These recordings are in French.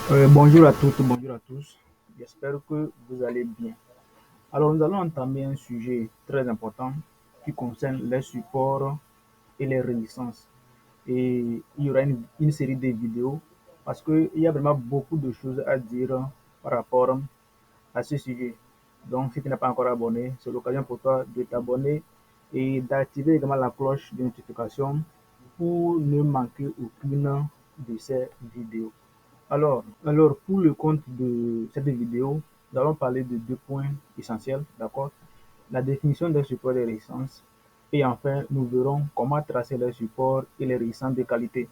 Bonjour à toutes, bonjour à tous. J'espère que vous allez bien. Alors, nous allons entamer un sujet très important qui concerne les supports et les résistances. Et il y aura une série de vidéos parce qu'il y a vraiment beaucoup de choses à dire par rapport à ce sujet. Donc, si tu n'es pas encore abonné, c'est l'occasion pour toi de t'abonner et d'activer également la cloche de notification pour ne manquer aucune de ces vidéos. Alors, pour le compte de cette vidéo, nous allons parler de deux points essentiels, d'accord? La définition des supports de résistance et enfin, nous verrons comment tracer les supports et les résistances de qualité.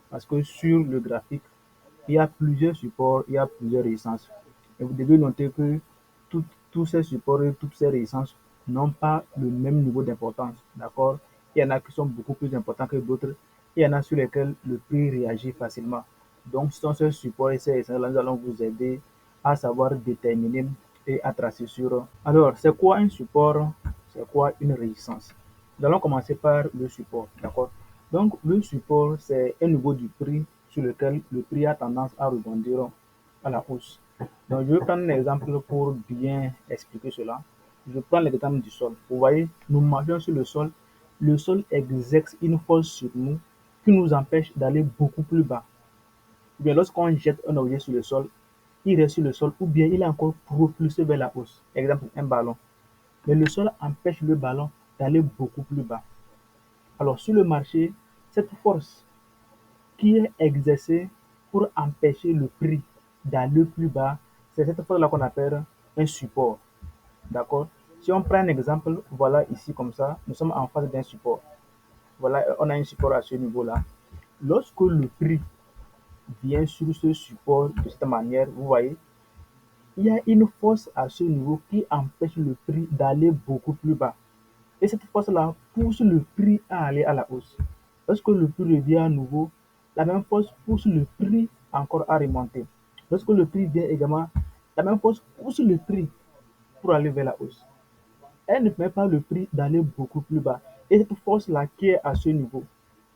Parce que sur le graphique, il y a plusieurs supports, il y a plusieurs résistances. Et vous devez noter que tous ces supports et toutes ces résistances n'ont pas le même niveau d'importance, d'accord? Il y en a qui sont beaucoup plus importants que d'autres, il y en a sur lesquels le prix réagit facilement. Donc, ce sont ces supports et ces résistances-là, nous allons vous aider à savoir déterminer et à tracer sur eux. Alors, c'est quoi un support? C'est quoi une résistance? Nous allons commencer par le support, d'accord? Donc, le support, c'est un niveau du prix sur lequel le prix a tendance à rebondir à la hausse. Donc, je vais prendre un exemple pour bien expliquer cela. Je prends l'exemple du sol. Vous voyez, nous marchons sur le sol. Le sol exerce une force sur nous qui nous empêche d'aller beaucoup plus bas. Ou bien lorsqu'on jette un objet sur le sol, il reste sur le sol ou bien il est encore propulsé vers la hausse. Exemple, un ballon. Mais le sol empêche le ballon d'aller beaucoup plus bas. Alors, sur le marché, cette force qui est exercée pour empêcher le prix d'aller plus bas, c'est cette force-là qu'on appelle un support. D'accord? Si on prend un exemple, voilà ici comme ça, nous sommes en face d'un support. Voilà, on a un support à ce niveau-là. Lorsque le prix vient sur ce support de cette manière, vous voyez, il y a une force à ce niveau qui empêche le prix d'aller beaucoup plus bas. Et cette force-là pousse le prix à aller à la hausse. Lorsque le prix revient à nouveau, la même force pousse le prix encore à remonter. Lorsque le prix vient également, la même force pousse le prix pour aller vers la hausse. Elle ne permet pas le prix d'aller beaucoup plus bas. Et cette force-là qui est à ce niveau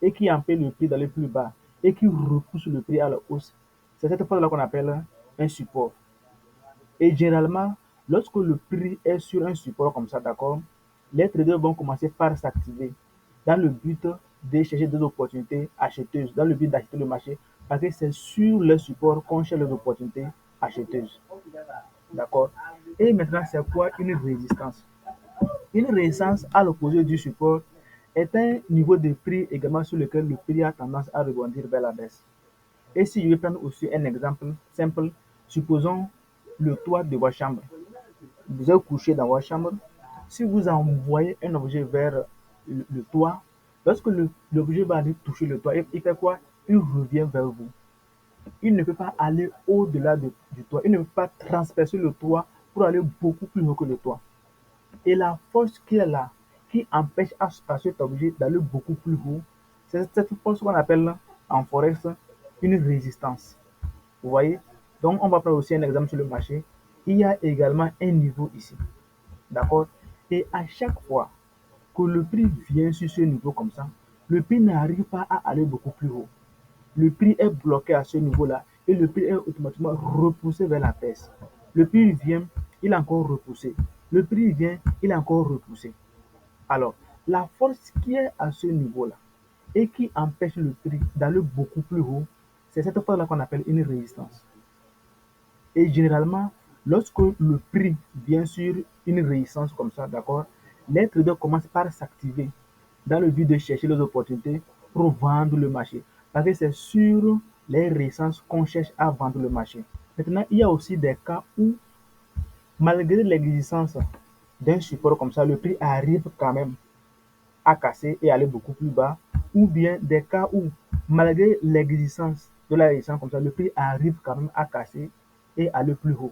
et qui empêche le prix d'aller plus bas et qui repousse le prix à la hausse, c'est cette force-là qu'on appelle un support. Et généralement, lorsque le prix est sur un support comme ça, d'accord, les traders vont commencer par s'activer dans le but de chercher des opportunités acheteuses, dans le but d'acheter le marché, parce que c'est sur le support qu'on cherche les opportunités acheteuses. D'accord? Et maintenant, c'est quoi une résistance? Une résistance à l'opposé du support est un niveau de prix également sur lequel le prix a tendance à rebondir vers la baisse. Et si je vais prendre aussi un exemple simple, supposons le toit de votre chambre. Vous êtes couché dans votre chambre. Si vous envoyez un objet vers le toit, lorsque l'objet va aller toucher le toit, il fait quoi? Il revient vers vous. Il ne peut pas aller au-delà du toit. Il ne peut pas transpercer le toit pour aller beaucoup plus haut que le toit. Et la force qui est là, qui empêche à cet objet d'aller beaucoup plus haut, c'est cette force qu'on appelle en forex une résistance. Vous voyez? Donc, on va prendre aussi un exemple sur le marché. Il y a également un niveau ici. D'accord? Et à chaque fois que le prix vient sur ce niveau comme ça, le prix n'arrive pas à aller beaucoup plus haut. Le prix est bloqué à ce niveau-là et le prix est automatiquement repoussé vers la baisse. Le prix vient, il est encore repoussé. Le prix vient, il est encore repoussé. Alors, la force qui est à ce niveau-là et qui empêche le prix d'aller beaucoup plus haut, c'est cette force-là qu'on appelle une résistance. Et généralement, lorsque le prix vient sur une résistance comme ça, d'accord, les traders commencent par s'activer dans le but de chercher les opportunités pour vendre le marché. Parce que c'est sur les résistances qu'on cherche à vendre le marché. Maintenant, il y a aussi des cas où, malgré l'existence d'un support comme ça, le prix arrive quand même à casser et aller beaucoup plus bas. Ou bien des cas où, malgré l'existence de la résistance comme ça, le prix arrive quand même à casser et aller plus haut.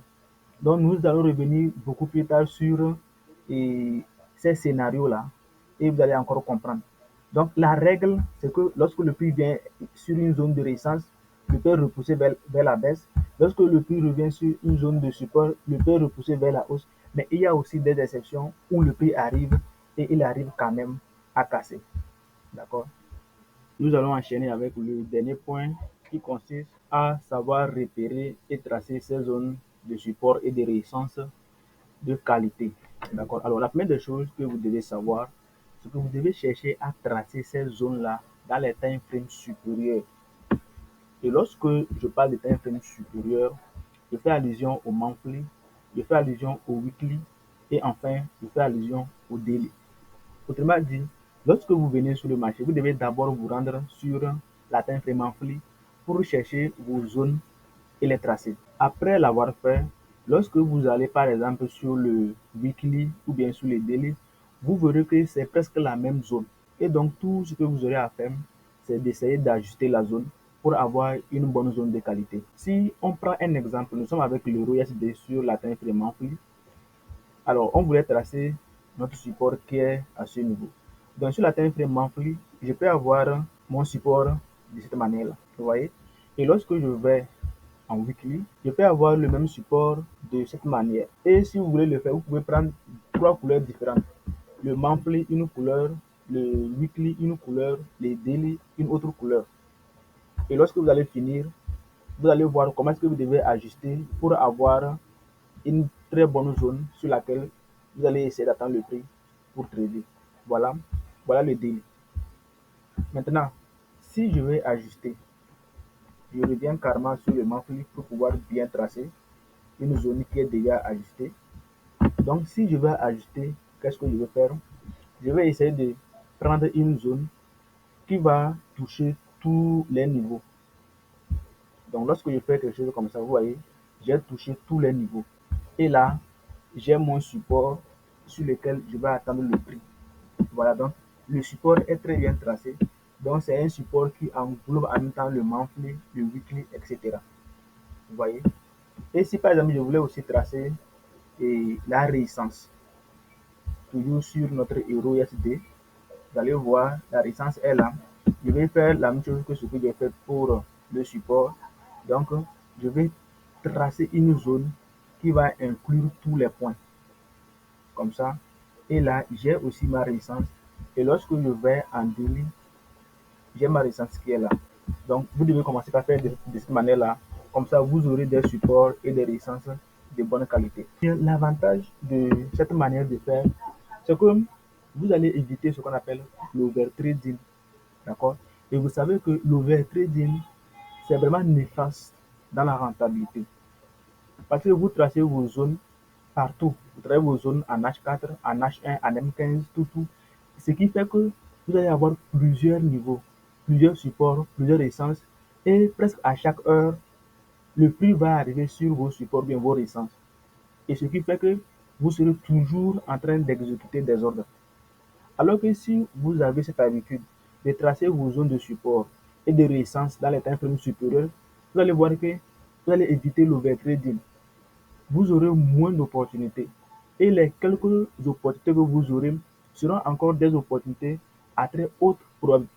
Donc, nous allons revenir beaucoup plus tard sur ces scénarios-là et vous allez encore comprendre. Donc, la règle, c'est que lorsque le prix vient sur une zone de résistance, le peut repousser vers la baisse. Lorsque le prix revient sur une zone de support, le peut repousser vers la hausse. Mais il y a aussi des exceptions où le prix arrive et il arrive quand même à casser. D'accord? Nous allons enchaîner avec le dernier point. qui consiste à savoir repérer et tracer ces zones de support et de résistance de qualité. D'accord. Alors, la première des choses que vous devez savoir, c'est que vous devez chercher à tracer ces zones-là dans les time frames supérieurs. Et lorsque je parle de time frame supérieur, je fais allusion au monthly, je fais allusion au weekly et enfin, je fais allusion au daily. Autrement dit, lorsque vous venez sur le marché, vous devez d'abord vous rendre sur la time frame monthly pour chercher vos zones et les tracer. Après l'avoir fait, lorsque vous allez par exemple sur le weekly ou bien sur le daily, vous verrez que c'est presque la même zone. Et donc tout ce que vous aurez à faire, c'est d'essayer d'ajuster la zone pour avoir une bonne zone de qualité. Si on prend un exemple, nous sommes avec l'euro USD sur la time frame monthly. Alors, on voulait tracer notre support qui est à ce niveau. Donc, sur la time frame monthly, je peux avoir mon support de cette manière-là. Vous voyez? Et lorsque je vais en weekly, je peux avoir le même support de cette manière. Et si vous voulez le faire, vous pouvez prendre trois couleurs différentes. Le monthly, une couleur, le weekly, une couleur, le daily, une autre couleur. Et lorsque vous allez finir, vous allez voir comment est-ce que vous devez ajuster pour avoir une très bonne zone sur laquelle vous allez essayer d'attendre le prix pour trader. Voilà, voilà le deal. Maintenant, si je vais ajuster, je reviens carrément sur le monthly pour pouvoir bien tracer une zone qui est déjà ajustée. Donc, si je vais ajuster, qu'est-ce que je vais faire? Je vais essayer de prendre une zone qui va toucher tous les niveaux. Donc, lorsque je fais quelque chose comme ça, vous voyez, j'ai touché tous les niveaux. Et là, j'ai mon support sur lequel je vais attendre le prix. Voilà, donc le support est très bien tracé. Donc, c'est un support qui englobe en même temps le monthly, le weekly, etc. Vous voyez? Et si par exemple, je voulais aussi tracer la résistance, toujours sur notre euro USD, vous allez voir, la résistance est là. Je vais faire la même chose que ce que j'ai fait pour le support. Donc, je vais tracer une zone qui va inclure tous les points. Comme ça. Et là, j'ai aussi ma résistance. Et lorsque je vais en daily, j'ai ma résistance qui est là. Donc, vous devez commencer par faire de cette manière-là. Comme ça, vous aurez des supports et des résistances de bonne qualité. L'avantage de cette manière de faire, c'est que vous allez éviter ce qu'on appelle l'overtrading. D'accord? Et vous savez que l'overtrading, c'est vraiment néfaste dans la rentabilité. Parce que vous tracez vos zones partout. Vous tracez vos zones en H4, en H1, en M15, tout. Ce qui fait que vous allez avoir plusieurs niveaux, plusieurs supports, plusieurs essences. Et presque à chaque heure, le prix va arriver sur vos supports, bien vos essences. Et ce qui fait que vous serez toujours en train d'exécuter des ordres. Alors que si vous avez cette habitude de tracer vos zones de support et de résistance dans les time frames supérieurs, vous allez voir que vous allez éviter l'overtrading. Vous aurez moins d'opportunités. Et les quelques opportunités que vous aurez seront encore des opportunités à très haute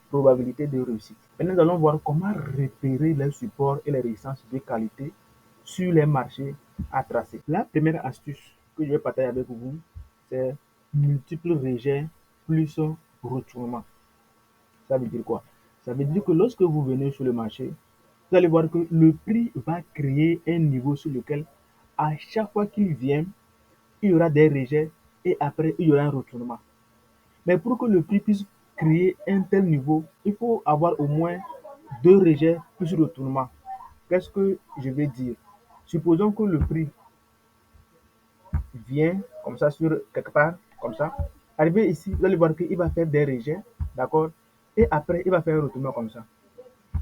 probabilité de réussite. Maintenant, nous allons voir comment repérer les supports et les résistances de qualité sur les marchés à tracer. La première astuce que je vais partager avec vous, c'est multiples rejets plus retournement. Ça veut dire quoi? Ça veut dire que lorsque vous venez sur le marché, vous allez voir que le prix va créer un niveau sur lequel, à chaque fois qu'il vient, il y aura des rejets et après, il y aura un retournement. Mais pour que le prix puisse créer un tel niveau, il faut avoir au moins deux rejets plus retournement. Qu'est-ce que je vais dire? Supposons que le prix vient comme ça sur quelque part, comme ça. Arrivé ici, vous allez voir qu'il va faire des rejets, d'accord? Et après, il va faire un retournement comme ça.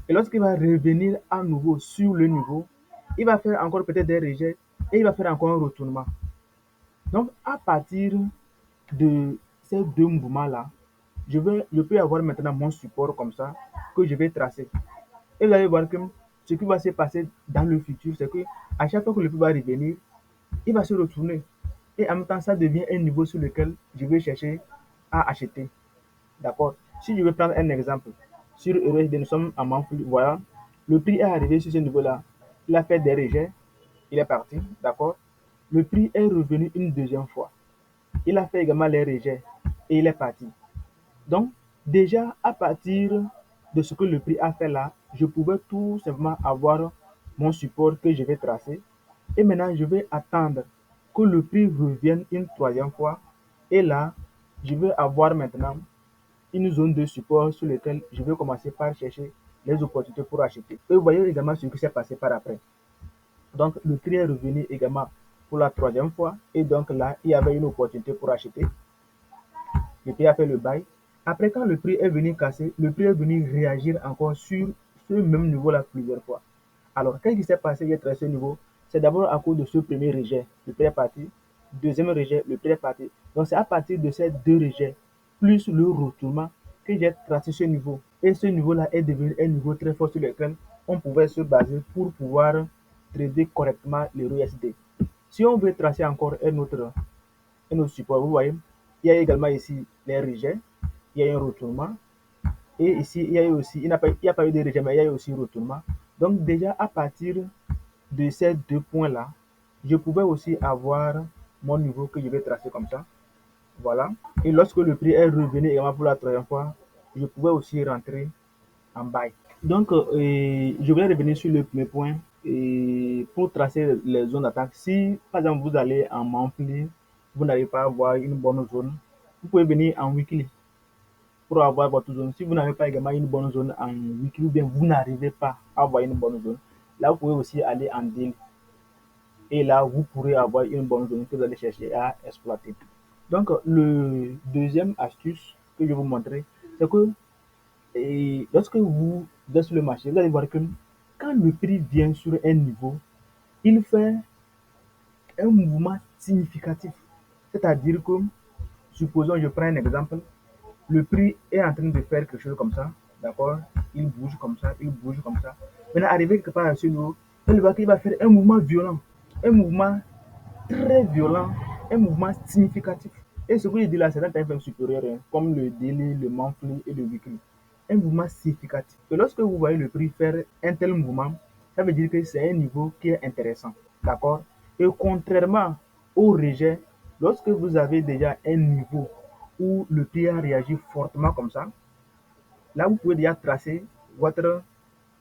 Et lorsqu'il va revenir à nouveau sur le niveau, il va faire encore peut-être des rejets et il va faire encore un retournement. Donc, à partir de ces deux mouvements-là, je peux avoir maintenant mon support comme ça que je vais tracer. Et vous allez voir que ce qui va se passer dans le futur, c'est que à chaque fois que le prix va revenir, il va se retourner. Et en même temps, ça devient un niveau sur lequel je vais chercher à acheter. D'accord? Si je vais prendre un exemple, sur EURUSD, nous sommes en monthly, voilà, le prix est arrivé sur ce niveau-là. Il a fait des rejets, il est parti, d'accord? Le prix est revenu une deuxième fois. Il a fait également les rejets et il est parti. Donc, déjà, à partir de ce que le prix a fait là, je pouvais tout simplement avoir mon support que je vais tracer. Et maintenant, je vais attendre que le prix revienne une troisième fois. Et là, je vais avoir maintenant une zone de support sur laquelle je vais commencer par chercher les opportunités pour acheter. Et vous voyez également ce qui s'est passé par après. Donc, le prix est revenu également pour la troisième fois. Et donc là, il y avait une opportunité pour acheter. Le prix a fait le bail. Après, quand le prix est venu casser, le prix est venu réagir encore sur ce même niveau-là plusieurs fois. Alors, qu'est-ce qui s'est passé hier à ce niveau? C'est d'abord à cause de ce premier rejet, le prix est parti. Deuxième rejet, le prix est parti. Donc, c'est à partir de ces deux rejets, plus le retournement, que j'ai tracé ce niveau. Et ce niveau-là est devenu un niveau très fort sur lequel on pouvait se baser pour pouvoir trader correctement le USD. Si on veut tracer encore un autre support, vous voyez, il y a également ici les rejets, il y a un retournement, et ici, il y a aussi, il n'y a pas eu de rejet, mais il y a eu aussi un retournement. Donc, déjà, à partir de ces deux points-là, je pouvais aussi avoir mon niveau que je vais tracer comme ça. Voilà. Et lorsque le prix est revenu également pour la troisième fois, je pouvais aussi rentrer en buy. Donc, je voulais revenir sur le premier point et pour tracer les zones d'attaque. Si, par exemple, vous allez en monthly, vous n'arrivez pas à avoir une bonne zone, vous pouvez venir en weekly pour avoir votre zone. Si vous n'avez pas également une bonne zone en weekly ou bien vous n'arrivez pas à avoir une bonne zone, là, vous pouvez aussi aller en deal. Et là, vous pourrez avoir une bonne zone que vous allez chercher à exploiter. Donc, le deuxième astuce que je vais vous montrer, c'est que lorsque vous êtes sur le marché, vous allez voir que quand le prix vient sur un niveau, il fait un mouvement significatif. C'est-à-dire que, supposons, je prends un exemple, le prix est en train de faire quelque chose comme ça, d'accord? Il bouge comme ça, il bouge comme ça. Maintenant, arrivé quelque part à ce niveau, on voit qu'il va faire un mouvement violent, un mouvement très violent, un mouvement significatif. Et ce que je dis là, c'est un time frame supérieur, hein, comme le daily, le monthly et le weekly. Un mouvement significatif. Et lorsque vous voyez le prix faire un tel mouvement, ça veut dire que c'est un niveau qui est intéressant. D'accord? Et contrairement au rejet, lorsque vous avez déjà un niveau où le prix a réagi fortement comme ça, là vous pouvez déjà tracer votre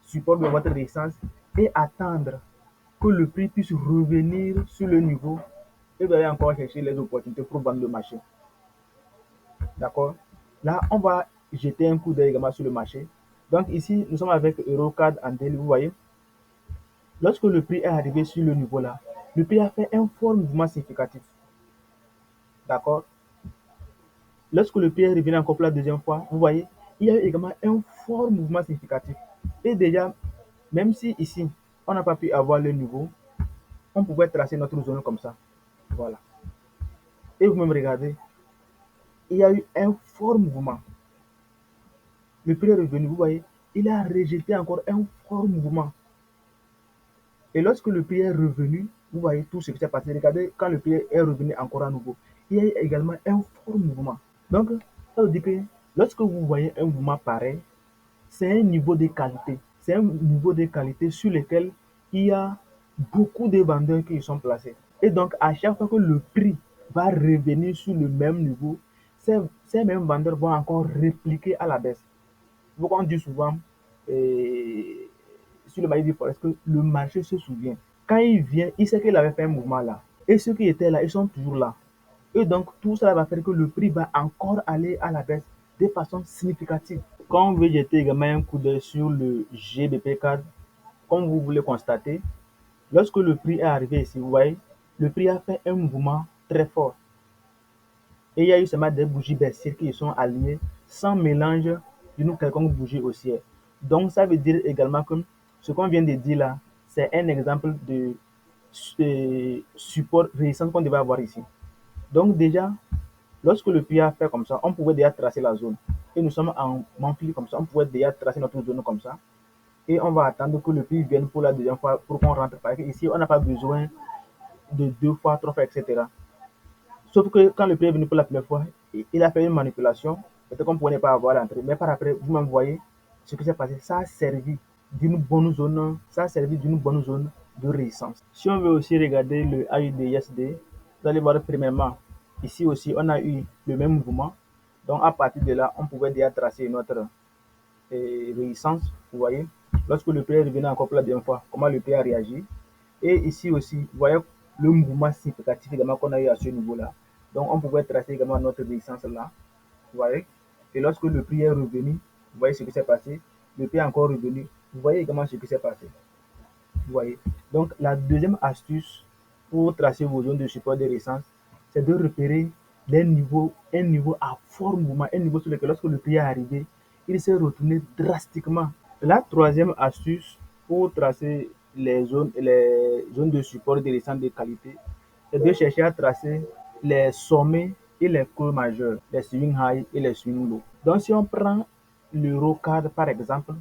support de votre résistance et attendre que le prix puisse revenir sur le niveau et vous allez encore chercher les opportunités pour vendre le marché. D'accord? Là, on va jeter un coup d'œil également sur le marché. Donc ici, nous sommes avec Eurocard en daily, vous voyez. Lorsque le prix est arrivé sur le niveau là, le prix a fait un fort mouvement significatif. D'accord? Lorsque le prix est revenu encore pour la deuxième fois, vous voyez, il y a eu également un fort mouvement significatif. Et déjà, même si ici, on n'a pas pu avoir le niveau, on pouvait tracer notre zone comme ça. Voilà. Et vous-même regardez, il y a eu un fort mouvement. Le prix est revenu, vous voyez, il a rejeté encore un fort mouvement. Et lorsque le prix est revenu, vous voyez tout ce qui s'est passé. Regardez, quand le prix est revenu encore à nouveau, il y a eu également un fort mouvement. Donc, ça veut dire que lorsque vous voyez un mouvement pareil, c'est un niveau de qualité. C'est un niveau de qualité sur lequel il y a beaucoup de vendeurs qui y sont placés. Et donc, à chaque fois que le prix va revenir sur le même niveau, ces mêmes vendeurs vont encore répliquer à la baisse. Donc, on dit souvent sur le marché du Forex que le marché se souvient. Quand il vient, il sait qu'il avait fait un mouvement là. Et ceux qui étaient là, ils sont toujours là. Et donc, tout cela va faire que le prix va encore aller à la baisse de façon significative. Quand on veut jeter également un coup d'œil sur le GBP Card, comme vous voulez constater, lorsque le prix est arrivé ici, vous voyez, le prix a fait un mouvement très fort. Et il y a eu seulement des bougies baissières qui sont alignées sans mélange d'une quelconque bougie haussière. Donc, ça veut dire également que ce qu'on vient de dire là, c'est un exemple de support résistance qu'on devait avoir ici. Donc, déjà, lorsque le prix a fait comme ça, on pouvait déjà tracer la zone. Et nous sommes en monthly comme ça, on pouvait déjà tracer notre zone comme ça. Et on va attendre que le prix vienne pour la deuxième fois pour qu'on rentre. Parce qu'ici, on n'a pas besoin de deux fois, trois fois, etc. Sauf que quand le prix est venu pour la première fois, il a fait une manipulation. Peut-être qu'on ne pouvait pas avoir l'entrée. Mais par après, vous-même voyez ce qui s'est passé. Ça a servi d'une bonne zone, ça a servi d'une bonne zone de résistance. Si on veut aussi regarder le AUD-USD, vous allez voir premièrement, ici aussi, on a eu le même mouvement. Donc à partir de là, on pouvait déjà tracer notre résistance, vous voyez. Lorsque le prix est revenu encore pour la deuxième fois, comment le prix a réagi. Et ici aussi, vous voyez le mouvement significatif également qu'on a eu à ce niveau-là. Donc, on pouvait tracer également notre résistance là. Vous voyez. Et lorsque le prix est revenu, vous voyez ce qui s'est passé. Le prix est encore revenu. Vous voyez également ce qui s'est passé. Vous voyez. Donc, la deuxième astuce pour tracer vos zones de support de résistance, c'est de repérer un niveau à fort mouvement, un niveau sur lequel lorsque le prix est arrivé, il s'est retourné drastiquement. La troisième astuce pour tracer les zones de support de résistance de qualité, c'est de chercher à tracer les sommets et les creux majeurs, les swing high et les swing low. Donc, si on prend l'euro card par exemple,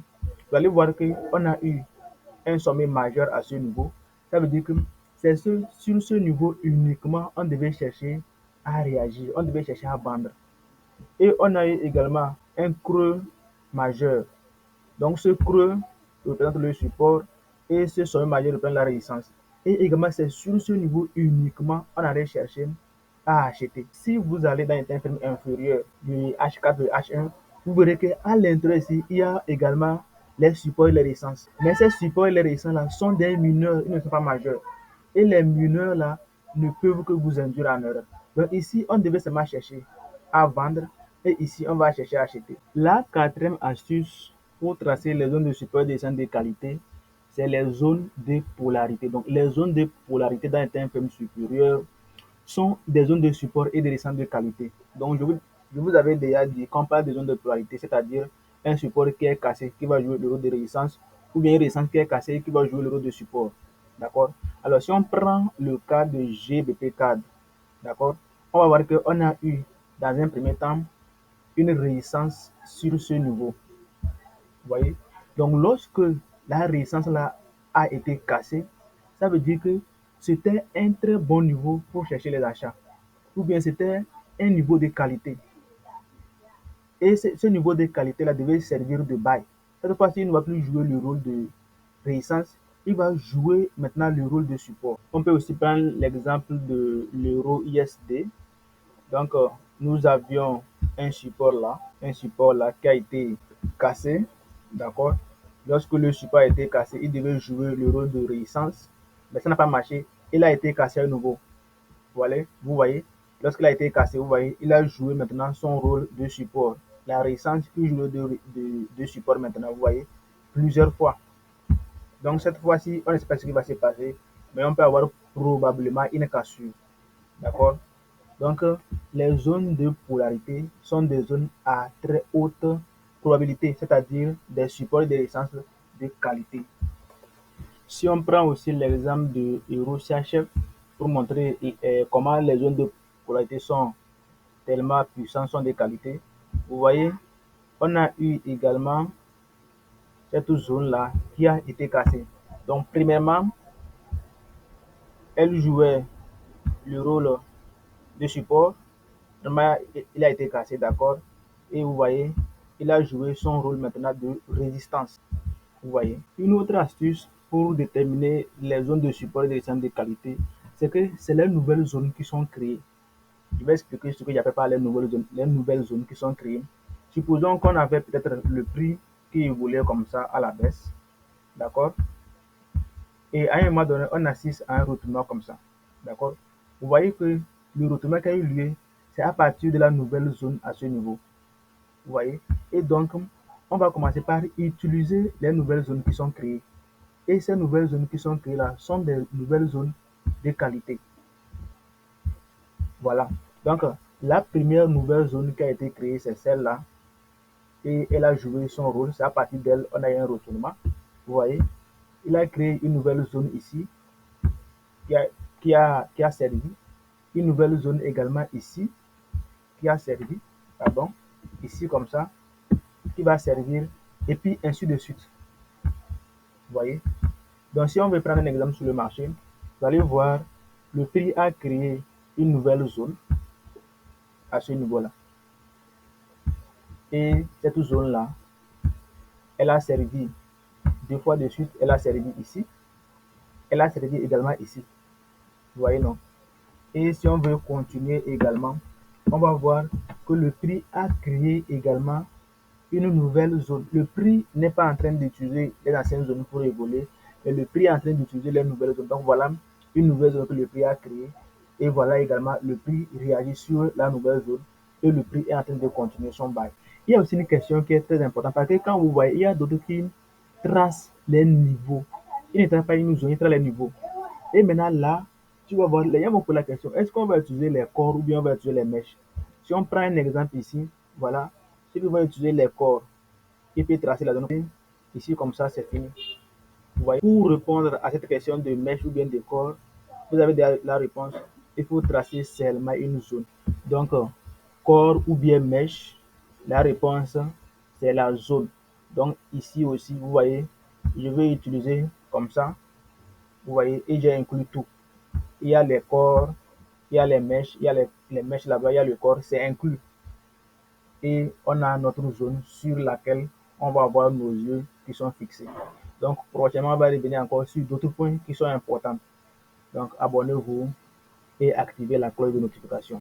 vous allez voir qu'on a eu un sommet majeur à ce niveau. Ça veut dire que c'est sur ce niveau uniquement on devait chercher à réagir, on devait chercher à vendre. Et on a eu également un creux majeur. Donc ce creux représente le support et ce sommet majeur représente la résistance. Et également, c'est sur ce niveau uniquement on allait chercher à acheter. Si vous allez dans un time frame inférieur du H4 et H1, vous verrez qu'à l'intérieur ici, il y a également les supports et les résistances. Mais ces supports et les résistances là sont des mineurs, ils ne sont pas majeurs. Et les mineurs là ne peuvent que vous induire en erreur. Donc ici, on devait seulement chercher à vendre et ici, on va chercher à acheter. La quatrième astuce pour tracer les zones de support et de descente de qualité, c'est les zones de polarité. Donc, les zones de polarité dans un time frame supérieur sont des zones de support et de descente de qualité. Donc, je vous avais déjà dit qu'on parle de zones de polarité, c'est-à-dire un support qui est cassé, qui va jouer le rôle de résistance, ou bien une résistance qui est cassée, qui va jouer le rôle de support. D'accord. Alors, si on prend le cas de GBP CAD, d'accord, on va voir qu'on a eu, dans un premier temps, une résistance sur ce niveau. Vous voyez? Donc, lorsque la résistance là a été cassée, ça veut dire que c'était un très bon niveau pour chercher les achats. Ou bien c'était un niveau de qualité. Et ce niveau de qualité-là devait servir de buy. Cette fois-ci, il ne va plus jouer le rôle de résistance, il va jouer maintenant le rôle de support. On peut aussi prendre l'exemple de l'euro ISD. Donc, nous avions un support là qui a été cassé, d'accord. Lorsque le support a été cassé, il devait jouer le rôle de résistance, mais ça n'a pas marché. Il a été cassé à nouveau. Voilà, vous voyez, lorsqu'il a été cassé, vous voyez, il a joué maintenant son rôle de support. La résistance qui joue de support maintenant, vous voyez, plusieurs fois. Donc cette fois-ci, on ne sait pas ce qui va se passer, mais on peut avoir probablement une cassure. D'accord. Donc, les zones de polarité sont des zones à très haute probabilité, c'est-à-dire des supports de résistance de qualité. Si on prend aussi l'exemple de EuroCHF pour montrer comment les zones de polarité sont tellement puissantes, sont de qualité, vous voyez, on a eu également cette zone-là qui a été cassée. Donc, premièrement, elle jouait le rôle de support. Vraiment, il a été cassé, d'accord. Et vous voyez, il a joué son rôle maintenant de résistance. Vous voyez. Une autre astuce pour déterminer les zones de support et de descente de qualité, c'est que c'est les nouvelles zones qui sont créées. Je vais expliquer ce que j'appelle par les nouvelles zones qui sont créées. Supposons qu'on avait peut-être le prix qui évoluait comme ça à la baisse, d'accord. Et à un moment donné, on assiste à un retournement comme ça, d'accord. Vous voyez que le retournement qui a eu lieu, c'est à partir de la nouvelle zone à ce niveau. Vous voyez. Et donc, on va commencer par utiliser les nouvelles zones qui sont créées. Et ces nouvelles zones qui sont créées là sont des nouvelles zones de qualité. Voilà. Donc, la première nouvelle zone qui a été créée, c'est celle-là. Et elle a joué son rôle. C'est à partir d'elle, on a eu un retournement. Vous voyez. Il a créé une nouvelle zone ici qui a, qui a servi. Une nouvelle zone également ici qui a servi. Pardon. Ici comme ça. Qui va servir. Et puis ainsi de suite. Vous voyez. Donc, si on veut prendre un exemple sur le marché, vous allez voir, le prix a créé une nouvelle zone à ce niveau-là. Et cette zone-là, elle a servi deux fois de suite, elle a servi ici, elle a servi également ici. Vous voyez, non? Et si on veut continuer également, on va voir que le prix a créé également une nouvelle zone. Le prix n'est pas en train d'utiliser les anciennes zones pour évoluer, mais le prix est en train d'utiliser les nouvelles zones. Donc voilà une nouvelle zone que le prix a créée. Et voilà également le prix réagit sur la nouvelle zone et le prix est en train de continuer son bail. Il y a aussi une question qui est très importante parce que quand vous voyez, il y a d'autres qui tracent les niveaux. Ils ne tracent pas une zone, ils tracent les niveaux. Et maintenant là, tu vas voir, les gens vont poser la question, est-ce qu'on va utiliser les corps ou bien on va utiliser les mèches? Si on prend un exemple ici, voilà, si vous voulez utiliser les corps, il peut tracer la zone. Ici, comme ça, c'est fini. Vous voyez, pour répondre à cette question de mèche ou bien de corps, vous avez déjà la réponse. Il faut tracer seulement une zone. Donc, corps ou bien mèche, la réponse, c'est la zone. Donc, ici aussi, vous voyez, je vais utiliser comme ça. Vous voyez, et j'ai inclus tout. Il y a les corps, il y a les mèches, il y a les mèches là-bas, il y a le corps, c'est inclus. Et on a notre zone sur laquelle on va avoir nos yeux qui sont fixés. Donc, prochainement, on va revenir encore sur d'autres points qui sont importants. Donc, abonnez-vous et activez la cloche de notification.